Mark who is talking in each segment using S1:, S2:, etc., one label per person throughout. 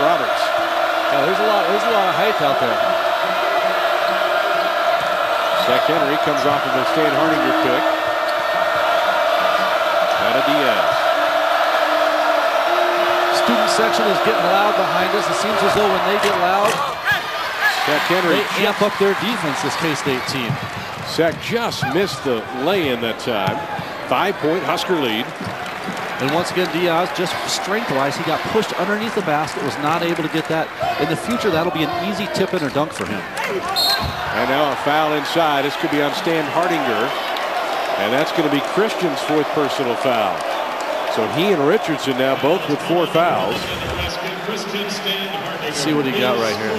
S1: Roberts.
S2: Yeah, there's a lot of height out there.
S1: Zach Henry comes off of a Stan Hardinger pick. Out of Diaz.
S2: Student section is getting loud behind us. It seems as though when they get loud,
S1: Zach Henry
S2: they amp up their defense, this K-State team.
S1: Zach just missed the lay-in that time. 5-point Husker lead.
S2: And once again, Diaz, just strength-wise, he got pushed underneath the basket, was not able to get that. In the future, that'll be an easy tip-in or dunk for him.
S1: And now a foul inside. This could be on Stan Hardinger. And that's going to be Christian's 4th personal foul. So he and Richardson now both with 4 fouls.
S2: Let's see what he got right here.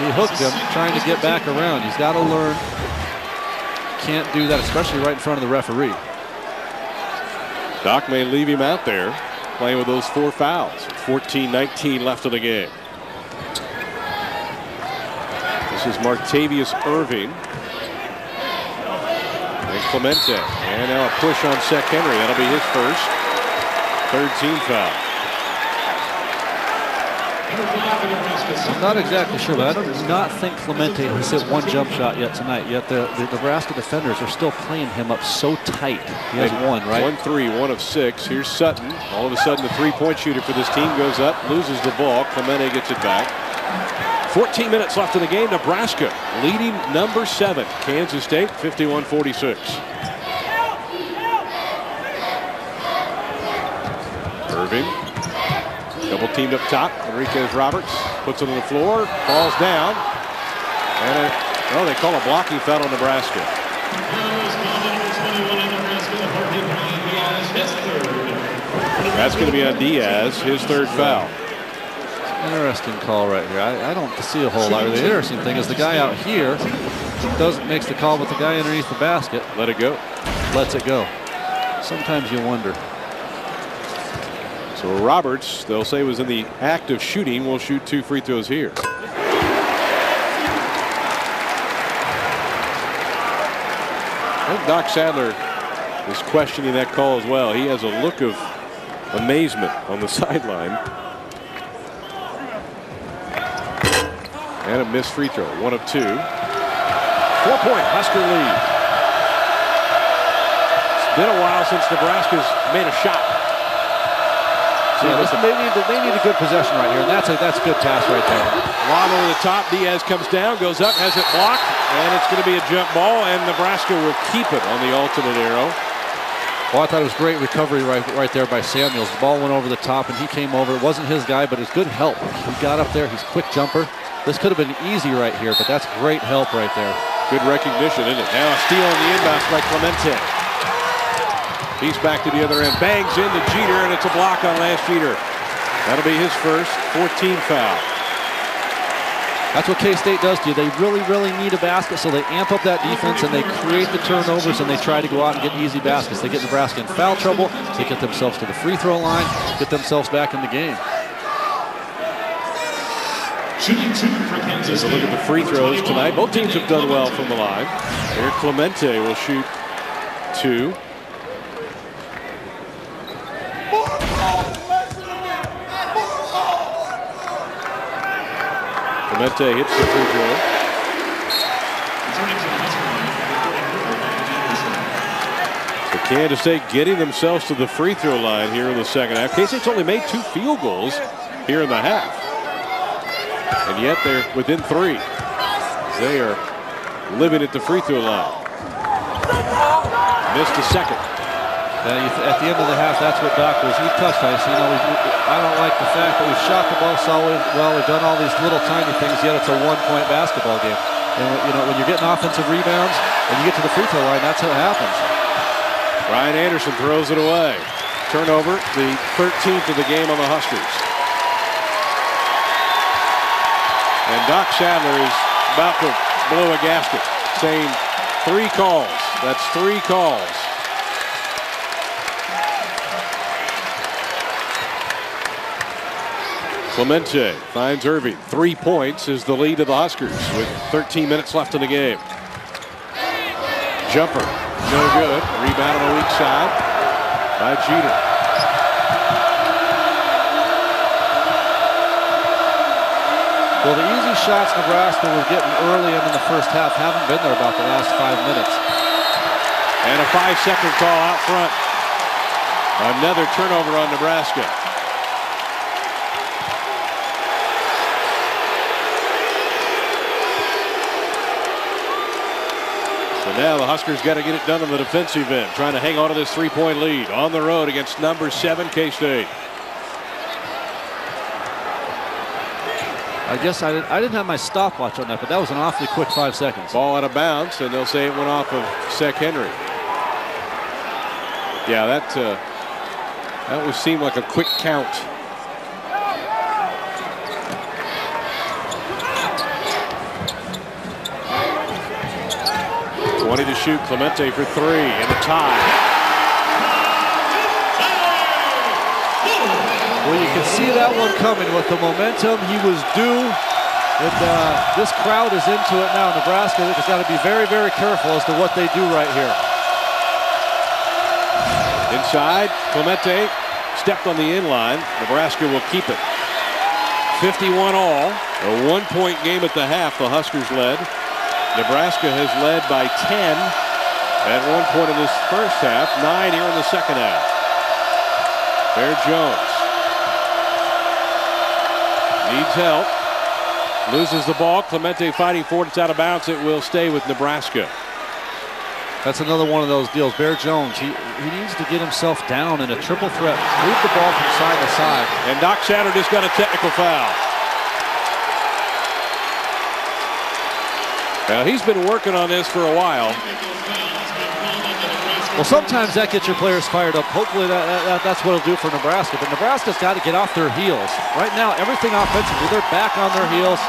S2: He hooked him, trying to get back around. He's got to learn. Can't do that, especially right in front of the referee.
S1: Doc may leave him out there playing with those 4 fouls. 14-19 left in the game. This is Martavius Irving. And Clemente. And now a push on Zach Henry. That'll be his first. 3rd team foul.
S2: I'm not exactly sure, but I do not think Clemente has hit 1 jump shot yet tonight. Yet the Nebraska defenders are still playing him up so tight. He has 1, right?
S1: 1-3, 1 of 6. Here's Sutton. All of a sudden, the 3-point shooter for this team goes up, loses the ball. Clemente gets it back. 14 minutes left in the game. Nebraska leading number 7, Kansas State, 51-46. Irving. Double teamed up top. Enriquez Roberts puts it on the floor, falls down, and they call a blocking foul on Nebraska. That's going to be on Diaz, his 3rd foul.
S2: Interesting call right here. I don't see a whole lot. The interesting thing is the guy out here makes the call, but the guy underneath the basket
S1: let it go.
S2: Lets it go. Sometimes you wonder.
S1: So Roberts, they'll say, was in the act of shooting. Will shoot 2 free throws here. I think Doc Sadler is questioning that call as well. He has a look of amazement on the sideline. And a missed free throw. 1 of 2. 4-point Husker lead. It's been a while since Nebraska's made a shot.
S2: Yeah, they need a good possession right here, and that's a good pass right there.
S1: Lob over the top. Diaz comes down, goes up, has it blocked, and it's going to be a jump ball, and Nebraska will keep it on the alternate arrow.
S2: Well, I thought it was great recovery right there by Samuels. The ball went over the top, and he came over. It wasn't his guy, but it's good help. He got up there. He's a quick jumper. This could have been easy right here, but that's great help right there.
S1: Good recognition, isn't it? Now a steal on the inbounds by Clemente. He's back to the other end. Bangs into Jeter, and it's a block on last Jeter. That'll be his first 14 foul.
S2: That's what K-State does to you. They really, really need a basket, so they amp up that defense, and they create the turnovers, and they try to go out and get easy baskets. They get Nebraska in foul trouble. They get themselves to the free throw line, get themselves back in the game.
S1: There's a look at the free throws tonight. Both teams have done well from the line. Here Clemente will shoot 2. Clemente hits the free throw. So Kansas State getting themselves to the free throw line here in the second half. K-State's only made 2 field goals here in the half. And yet they're within 3. They are living at the free throw line. Missed a second.
S2: At the end of the half, that's what Doc was. He touched on. You know, I don't like the fact that we've shot the ball so well. We've done all these little tiny things, yet it's a 1-point basketball game. And you know, when you're getting offensive rebounds and you get to the free throw line, that's how it happens.
S1: Ryan Anderson throws it away. Turnover, the 13th of the game on the Huskers. And Doc Sadler is about to blow a gasket, saying 3 calls. That's 3 calls. Clemente finds Irving. 3 points is the lead of the Huskers with 13 minutes left in the game. Jumper, no good. Rebound on the weak side by Jeter.
S2: Well, the easy shots Nebraska was getting early in the first half haven't been there about the last 5 minutes.
S1: And a 5-second call out front. Another turnover on Nebraska. So now the Huskers got to get it done on the defensive end, trying to hang on to this 3-point lead on the road against number 7 K-State.
S2: I guess I didn't have my stopwatch on that, but that was an awfully quick 5 seconds.
S1: Ball out of bounds, and they'll say it went off of Sek Henry. Yeah, that would seem like a quick count. .20 to shoot. Clemente for 3 and a tie.
S2: Well, you can see that one coming with the momentum he was due. This crowd is into it now. Nebraska has got to be very, very careful as to what they do right here.
S1: Inside, Clemente stepped on the inline. Nebraska will keep it. 51 all. A 1-point game at the half. The Huskers led. Nebraska has led by 10 at one point in this first half. 9 here in the second half. Bear Jones needs help. Loses the ball. Clemente fighting for it. It's out of bounds. It will stay with Nebraska.
S2: That's another one of those deals. Bear Jones, he needs to get himself down in a triple threat. Move the ball from side to side.
S1: And Doc Sadler just got a technical foul. Now he's been working on this for a while.
S2: Well, sometimes that gets your players fired up. Hopefully that's what it'll do for Nebraska. But Nebraska's got to get off their heels. Right now, everything offensively, they're back on their heels.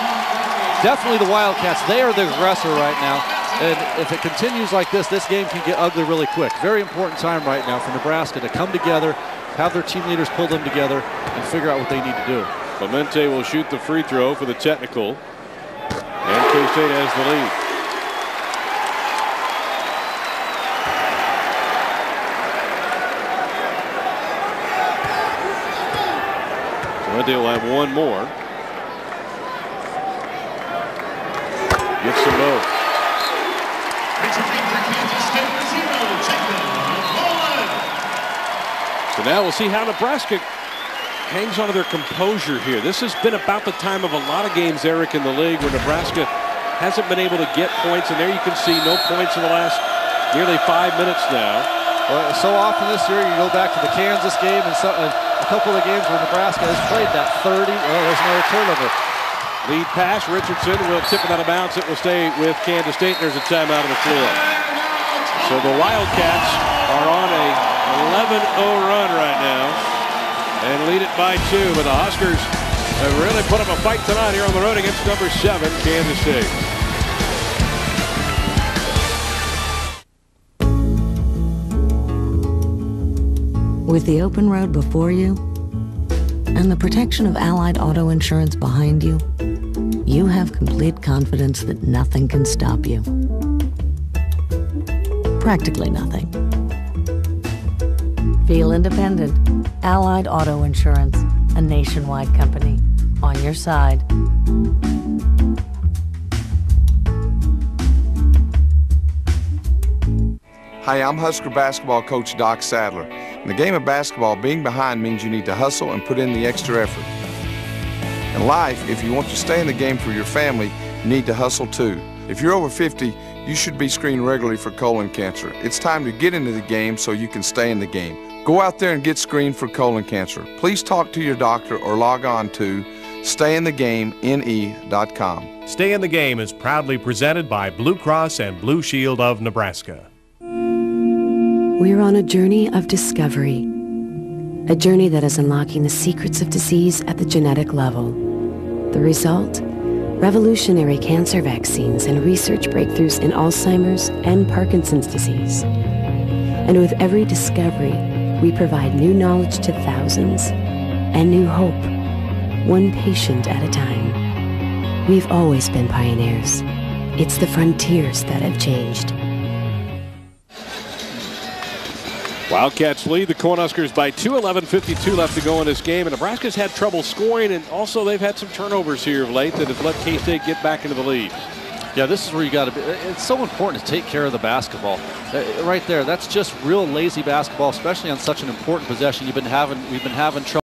S2: Definitely the Wildcats, they are the aggressor right now. And if it continues like this game can get ugly really quick. Very important time right now for Nebraska to come together, have their team leaders pull them together, and figure out what they need to do.
S1: Clemente will shoot the free throw for the technical. And K-State has the lead. Clemente will have one more. Gets them both. So now we'll see how Nebraska hangs onto their composure here. This has been about the time of a lot of games, Eric, in the league where Nebraska hasn't been able to get points, and there you can see no points in the last nearly 5 minutes now.
S2: Well, so often this year you go back to the Kansas game and a couple of the games where Nebraska has played that 30. Oh, there's another turnover.
S1: Lead pass. Richardson will tip it out of bounds. It will stay with Kansas State. There's a timeout on the floor. So the Wildcats are on a 11-0 run right now and lead it by 2. But the Huskers have really put up a fight tonight here on the road against number 7 Kansas State.
S3: With the open road before you and the protection of Allied Auto Insurance behind you, you have complete confidence that nothing can stop you. Practically nothing. Feel independent. Allied Auto Insurance, a nationwide company. On your side.
S4: Hi, I'm Husker basketball coach Doc Sadler. In the game of basketball, being behind means you need to hustle and put in the extra effort. In life, if you want to stay in the game for your family, you need to hustle too. If you're over 50, you should be screened regularly for colon cancer. It's time to get into the game so you can stay in the game. Go out there and get screened for colon cancer. Please talk to your doctor or log on to stayinthegamene.com.
S5: Stay in the Game is proudly presented by Blue Cross and Blue Shield of Nebraska.
S6: We're on a journey of discovery, a journey that is unlocking the secrets of disease at the genetic level. The result? Revolutionary cancer vaccines and research breakthroughs in Alzheimer's and Parkinson's disease. And with every discovery, we provide new knowledge to thousands and new hope, one patient at a time. We've always been pioneers. It's the frontiers that have changed.
S1: Wildcats lead the Cornhuskers by 2, 11:52 left to go in this game. And Nebraska's had trouble scoring, and also they've had some turnovers here of late that have let K-State get back into the lead.
S2: Yeah, this is where you got to be. It's so important to take care of the basketball. Right there, that's just real lazy basketball, especially on such an important possession. We've been having trouble.